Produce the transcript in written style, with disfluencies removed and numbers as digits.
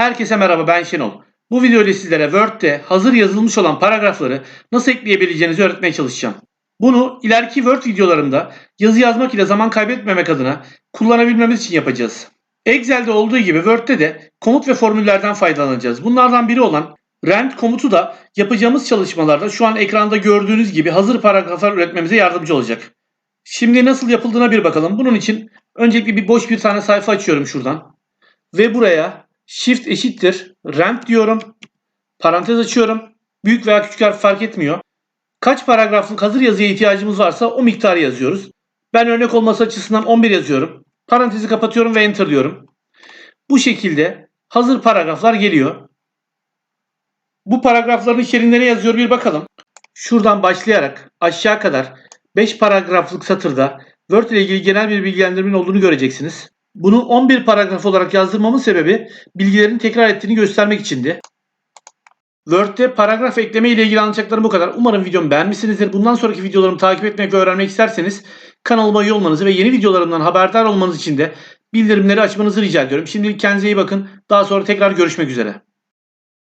Herkese merhaba, ben Şenol. Bu video ile sizlere Word'de hazır yazılmış olan paragrafları nasıl ekleyebileceğinizi öğretmeye çalışacağım. Bunu ileriki Word videolarımda yazı yazmak ile zaman kaybetmemek adına kullanabilmemiz için yapacağız. Excel'de olduğu gibi Word'de de komut ve formüllerden faydalanacağız. Bunlardan biri olan rend komutu da yapacağımız çalışmalarda şu an ekranda gördüğünüz gibi hazır paragraflar üretmemize yardımcı olacak. Şimdi nasıl yapıldığına bir bakalım. Bunun için öncelikle boş bir tane sayfa açıyorum şuradan. Ve buraya shift eşittir rend diyorum. Parantez açıyorum. Büyük veya küçük harf fark etmiyor. Kaç paragraflık hazır yazıya ihtiyacımız varsa o miktarı yazıyoruz. Ben örnek olması açısından 11 yazıyorum. Parantezi kapatıyorum ve enter diyorum. Bu şekilde hazır paragraflar geliyor. Bu paragrafların içeriğinde ne yazıyor bir bakalım. Şuradan başlayarak aşağı kadar 5 paragraflık satırda Word ile ilgili genel bir bilgilendirmenin olduğunu göreceksiniz. Bunu 11 paragraf olarak yazdırmamın sebebi bilgilerin tekrar ettiğini göstermek içindi. Word'de paragraf ekleme ile ilgili anlatacaklarım bu kadar. Umarım videomu beğenmişsinizdir. Bundan sonraki videolarımı takip etmek ve öğrenmek isterseniz kanalıma üye olmanızı ve yeni videolarımdan haberdar olmanız için de bildirimleri açmanızı rica ediyorum. Şimdilik kendinize iyi bakın. Daha sonra tekrar görüşmek üzere.